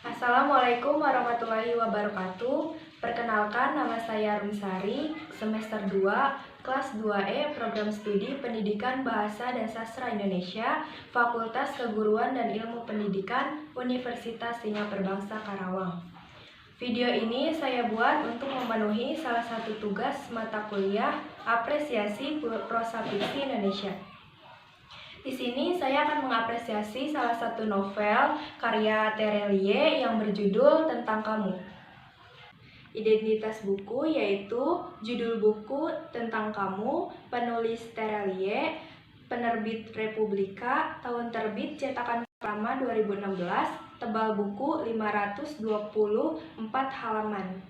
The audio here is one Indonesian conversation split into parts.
Assalamualaikum warahmatullahi wabarakatuh. Perkenalkan, nama saya Rumsari, semester 2, kelas 2E, Program Studi Pendidikan Bahasa dan Sastra Indonesia, Fakultas Keguruan dan Ilmu Pendidikan, Universitas Singapura Bangsa Karawang. Video ini saya buat untuk memenuhi salah satu tugas mata kuliah Apresiasi Prosa Fiksi Indonesia. Di sini saya akan mengapresiasi salah satu novel karya Terelie yang berjudul Tentang Kamu. Identitas buku yaitu judul buku Tentang Kamu, penulis Terelie, penerbit Republika, tahun terbit cetakan pertama 2016, tebal buku 524 halaman.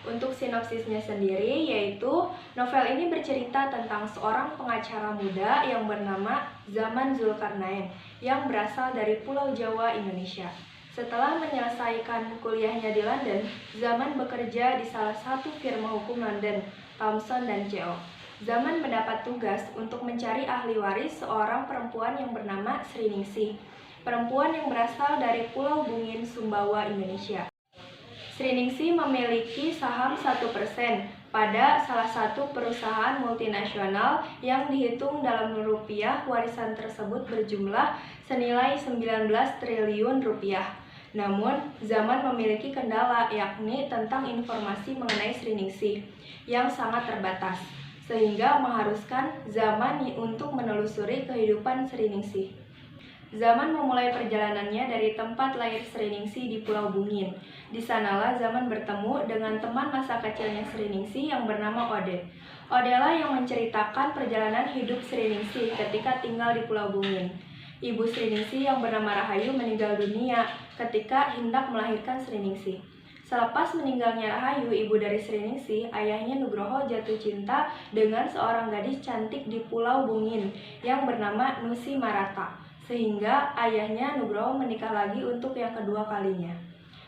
Untuk sinopsisnya sendiri, yaitu novel ini bercerita tentang seorang pengacara muda yang bernama Zaman Zulkarnain yang berasal dari Pulau Jawa, Indonesia. Setelah menyelesaikan kuliahnya di London, Zaman bekerja di salah satu firma hukum London, Thomson & Co. Zaman mendapat tugas untuk mencari ahli waris seorang perempuan yang bernama Sri Ningsih, perempuan yang berasal dari Pulau Bungin, Sumbawa, Indonesia. Sri Ningsih memiliki saham 1% pada salah satu perusahaan multinasional yang dihitung dalam rupiah. Warisan tersebut berjumlah senilai 19 triliun rupiah. Namun, Zaman memiliki kendala, yakni tentang informasi mengenai Sri Ningsih yang sangat terbatas, sehingga mengharuskan Zaman untuk menelusuri kehidupan Sri Ningsih. Zaman memulai perjalanannya dari tempat lahir Sri Ningsih di Pulau Bungin. Di sanalah Zaman bertemu dengan teman masa kecilnya Sri Ningsih yang bernama Ode. Odelah yang menceritakan perjalanan hidup Sri Ningsih ketika tinggal di Pulau Bungin. Ibu Sri Ningsih yang bernama Rahayu meninggal dunia ketika hendak melahirkan Sri Ningsih. Selepas meninggalnya Rahayu, ibu dari Sri Ningsih, ayahnya Nugroho jatuh cinta dengan seorang gadis cantik di Pulau Bungin yang bernama Nusi Marata, sehingga ayahnya Nugroho menikah lagi untuk yang kedua kalinya.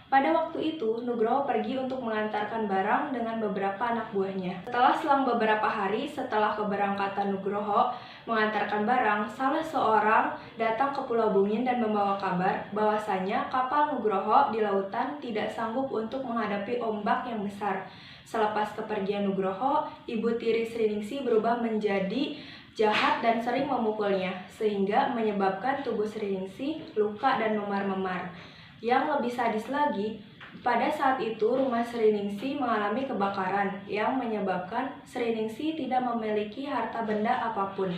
Pada waktu itu, Nugroho pergi untuk mengantarkan barang dengan beberapa anak buahnya. Selang beberapa hari setelah keberangkatan Nugroho mengantarkan barang, salah seorang datang ke Pulau Bungin dan membawa kabar bahwasanya kapal Nugroho di lautan tidak sanggup untuk menghadapi ombak yang besar. Selepas kepergian Nugroho, ibu tiri Sri Ningsih berubah menjadi jahat dan sering memukulnya, sehingga menyebabkan tubuh Sri Ningsih luka dan memar-memar. Yang lebih sadis lagi, pada saat itu rumah Sri Ningsih mengalami kebakaran yang menyebabkan Sri Ningsih tidak memiliki harta benda apapun.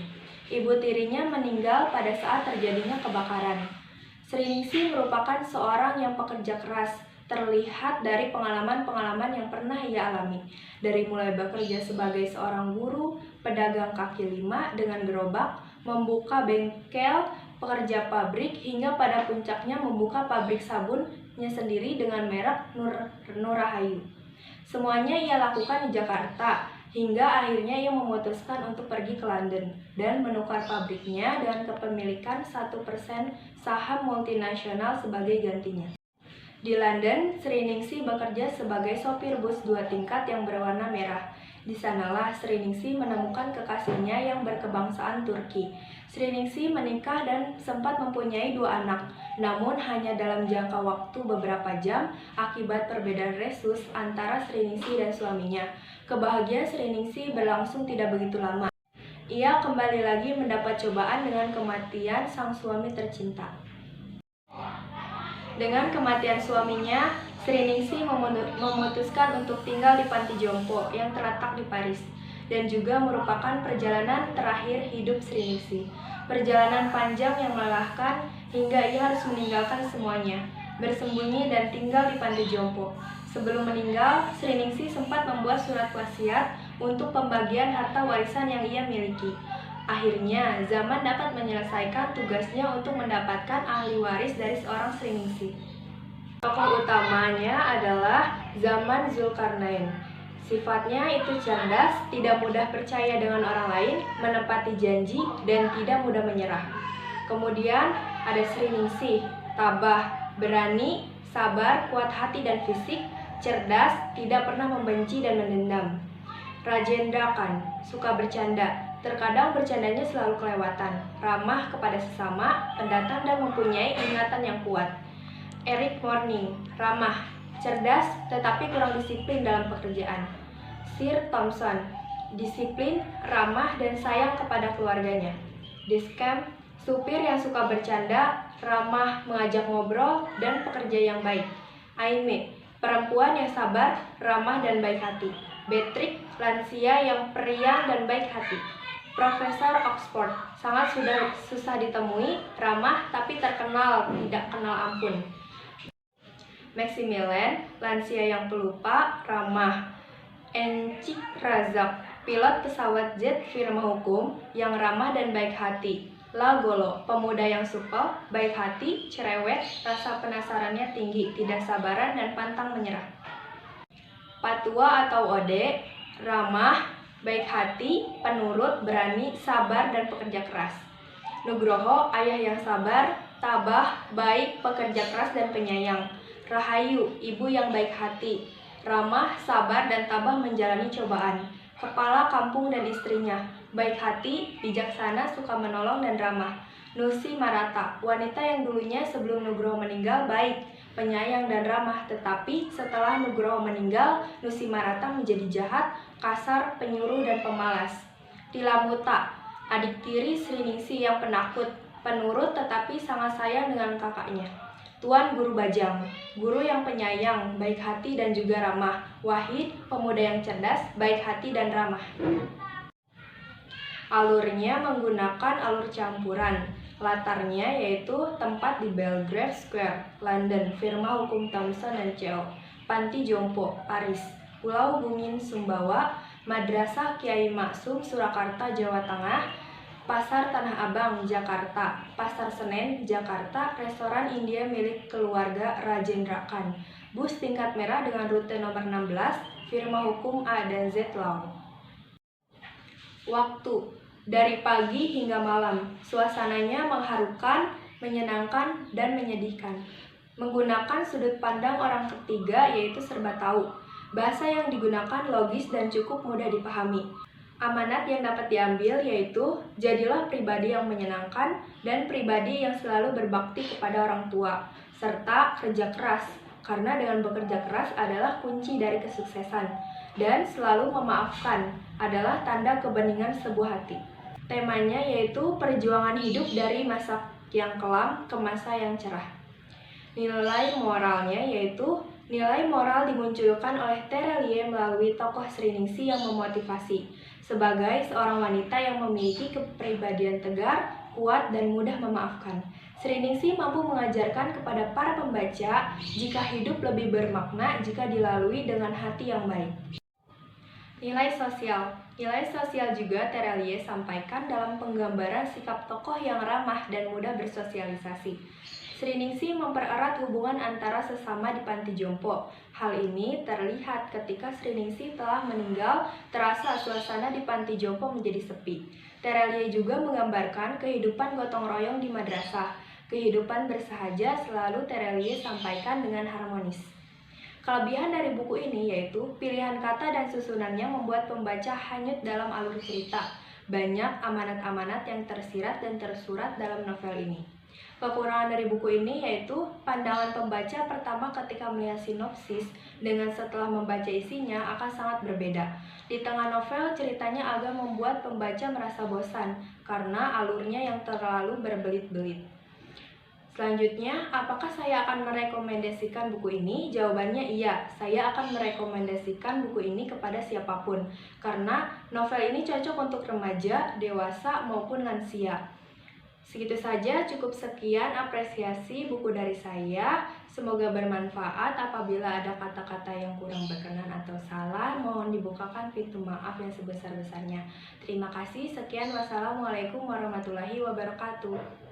Ibu tirinya meninggal pada saat terjadinya kebakaran. Sri Ningsih merupakan seorang yang pekerja keras, terlihat dari pengalaman-pengalaman yang pernah ia alami. Dari mulai bekerja sebagai seorang buruh, pedagang kaki lima dengan gerobak, membuka bengkel, pekerja pabrik, hingga pada puncaknya membuka pabrik sabunnya sendiri dengan merek Nur Rahayu. Semuanya ia lakukan di Jakarta, hingga akhirnya ia memutuskan untuk pergi ke London dan menukar pabriknya dengan kepemilikan 1% saham multinasional sebagai gantinya. Di London, Sri Ningsih bekerja sebagai sopir bus 2 tingkat yang berwarna merah. Di sanalah Sri Ningsih menemukan kekasihnya yang berkebangsaan Turki. Sri Ningsih menikah dan sempat mempunyai 2 anak, namun hanya dalam jangka waktu beberapa jam akibat perbedaan resus antara Sri Ningsih dan suaminya. Kebahagiaan Sri Ningsih berlangsung tidak begitu lama. Ia kembali lagi mendapat cobaan dengan kematian sang suami tercinta. Dengan kematian suaminya, Sri Ningsih memutuskan untuk tinggal di panti jompo yang terletak di Paris, dan juga merupakan perjalanan terakhir hidup Sri Ningsih. Perjalanan panjang yang melelahkan hingga ia harus meninggalkan semuanya, bersembunyi dan tinggal di panti jompo. Sebelum meninggal, Sri Ningsih sempat membuat surat wasiat untuk pembagian harta warisan yang ia miliki. Akhirnya, Zaman dapat menyelesaikan tugasnya untuk mendapatkan ahli waris dari seorang Sri Ningsih. Tokoh utamanya adalah Zaman Zulkarnain. Sifatnya itu cerdas, tidak mudah percaya dengan orang lain, menepati janji, dan tidak mudah menyerah. Kemudian ada Sri Ningsih, tabah, berani, sabar, kuat hati dan fisik, cerdas, tidak pernah membenci dan mendendam. Rajendra Khan, suka bercanda. Terkadang bercandanya selalu kelewatan, ramah kepada sesama, pendatang dan mempunyai ingatan yang kuat. Eric Morning, ramah, cerdas tetapi kurang disiplin dalam pekerjaan. Sir Thompson, disiplin, ramah, dan sayang kepada keluarganya. Discam, supir yang suka bercanda, ramah, mengajak ngobrol, dan pekerja yang baik. Aime, perempuan yang sabar, ramah, dan baik hati. Beatrix, lansia yang periang dan baik hati. Profesor Oxford, sangat susah ditemui, ramah, tapi terkenal tidak kenal ampun. Maximilian, lansia yang pelupa, ramah. Encik Razak, pilot pesawat jet firma hukum yang ramah dan baik hati. Lagolo, pemuda yang supel, baik hati, cerewet, rasa penasarannya tinggi, tidak sabaran, dan pantang menyerah. Patua atau Ode, ramah, baik hati, penurut, berani, sabar, dan pekerja keras. Nugroho, ayah yang sabar, tabah, baik, pekerja keras, dan penyayang. Rahayu, ibu yang baik hati, ramah, sabar, dan tabah menjalani cobaan. Kepala kampung dan istrinya, baik hati, bijaksana, suka menolong, dan ramah. Nusi Marata, wanita yang dulunya sebelum Nugroho meninggal baik, penyayang, dan ramah, tetapi setelah Nugroho meninggal, Nusi Marata menjadi jahat, kasar, penyuruh, dan pemalas. Tilamuta, adik tiri Sriningsih yang penakut, penurut tetapi sangat sayang dengan kakaknya. Tuan Guru Bajang, guru yang penyayang, baik hati, dan juga ramah. Wahid, pemuda yang cerdas, baik hati, dan ramah. Alurnya menggunakan alur campuran. Latarnya yaitu tempat di Belgrave Square, London, firma hukum Thompson & Co. Panti Jompo, Paris. Pulau Bungin Sumbawa, Madrasah Kiai Maksum, Surakarta, Jawa Tengah. Pasar Tanah Abang, Jakarta. Pasar Senen, Jakarta. Restoran India milik keluarga Rajendra Khan. Bus tingkat merah dengan rute nomor 16, firma hukum A dan Z Law. Waktu, dari pagi hingga malam. Suasananya mengharukan, menyenangkan, dan menyedihkan. Menggunakan sudut pandang orang ketiga yaitu serba tahu. Bahasa yang digunakan logis dan cukup mudah dipahami. Amanat yang dapat diambil yaitu jadilah pribadi yang menyenangkan dan pribadi yang selalu berbakti kepada orang tua, serta kerja keras, karena dengan bekerja keras adalah kunci dari kesuksesan, dan selalu memaafkan adalah tanda kebeningan sebuah hati. Temanya yaitu perjuangan hidup dari masa yang kelam ke masa yang cerah. Nilai moralnya yaitu nilai moral dimunculkan oleh Terelie melalui tokoh Sriningsih yang memotivasi sebagai seorang wanita yang memiliki kepribadian tegar, kuat, dan mudah memaafkan. Sriningsih mampu mengajarkan kepada para pembaca jika hidup lebih bermakna jika dilalui dengan hati yang baik. Nilai sosial. Nilai sosial juga Terelie sampaikan dalam penggambaran sikap tokoh yang ramah dan mudah bersosialisasi. Sriningsih mempererat hubungan antara sesama di Panti Jompo. Hal ini terlihat ketika Sriningsih telah meninggal, terasa suasana di Panti Jompo menjadi sepi. Terelie juga menggambarkan kehidupan gotong royong di madrasah. Kehidupan bersahaja selalu Terelie sampaikan dengan harmonis. Kelebihan dari buku ini yaitu pilihan kata dan susunannya membuat pembaca hanyut dalam alur cerita. Banyak amanat-amanat yang tersirat dan tersurat dalam novel ini. Kekurangan dari buku ini yaitu pandangan pembaca pertama ketika melihat sinopsis dengan setelah membaca isinya akan sangat berbeda. Di tengah novel ceritanya agak membuat pembaca merasa bosan karena alurnya yang terlalu berbelit-belit. Selanjutnya, apakah saya akan merekomendasikan buku ini? Jawabannya iya, saya akan merekomendasikan buku ini kepada siapapun karena novel ini cocok untuk remaja, dewasa, maupun lansia. Segitu saja, cukup sekian apresiasi buku dari saya. Semoga bermanfaat. Apabila ada kata-kata yang kurang berkenan atau salah, mohon dibukakan pintu maaf yang sebesar-besarnya. Terima kasih. Sekian. Wassalamualaikum warahmatullahi wabarakatuh.